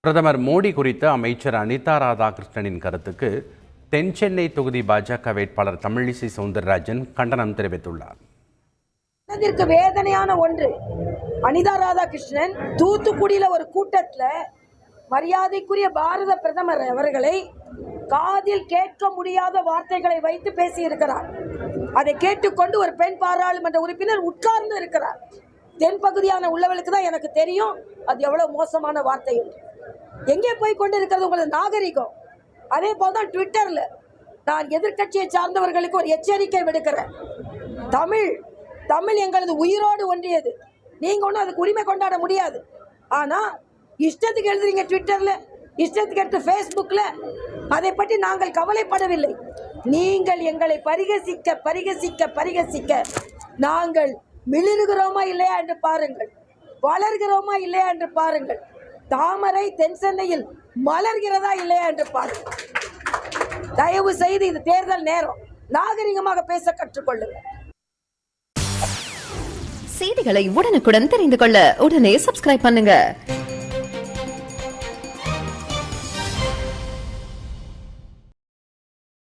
பிரதமர் மோடி குறித்த அமைச்சர் அனிதா ராதாகிருஷ்ணனின் கருத்துக்கு தென் சென்னை தொகுதி பாஜக வேட்பாளர் தமிழிசை சவுந்தரராஜன் கண்டனம் தெரிவித்துள்ளார். மனதிற்கு வேதனையான ஒன்று, அனிதா ராதாகிருஷ்ணன் தூத்துக்குடியில ஒரு கூட்டத்தில் மரியாதைக்குரிய பாரத பிரதமர் அவர்களை காதில் கேட்க முடியாத வார்த்தைகளை வைத்து பேசியிருக்கிறார். அதை கேட்டுக்கொண்டு ஒரு பெண் பாராளுமன்ற உறுப்பினர் உட்கார்ந்து இருக்கிறார். தென் பகுதியான உள்ளவர்களுக்கு தான் எனக்கு தெரியும் அது எவ்வளவு மோசமான வார்த்தை என்று. எங்கே போய் கொண்டு இருக்கிறது உங்களது நாகரிகம்? அதே போல் தான் ட்விட்டரில் நான் எதிர்கட்சியை சார்ந்தவர்களுக்கு ஒரு எச்சரிக்கை விடுக்கிறேன். தமிழ் எங்களது உயிரோடு ஒன்றியது. நீங்கள் ஒன்றும் அதுக்கு உரிமை கொண்டாட முடியாது. ஆனால் இஷ்டத்துக்கு எழுதுறீங்க ட்விட்டரில், இஷ்டத்துக்கு எடுத்து ஃபேஸ்புக்கில். அதை பற்றி நாங்கள் கவலைப்படவில்லை. நீங்கள் எங்களை பரிகசிக்க பரிகசிக்க பரிகசிக்க நாங்கள் மிளிருகிறோமா இல்லையா என்று பாருங்கள், வளர்கிறோமா இல்லையா என்று பாருங்கள், தாமரை தென் சென்னையில் மலர்கிறதா இல்லையா என்று பாருங்கள். தயவு செய்து இது தேர்தல் நேரம், நாகரிகமாக பேச கற்றுக்கொள்ளுங்கள். செய்திகளை உடனுக்குடன் தெரிந்து கொள்ள உடனே சப்ஸ்கிரைப் பண்ணுங்க.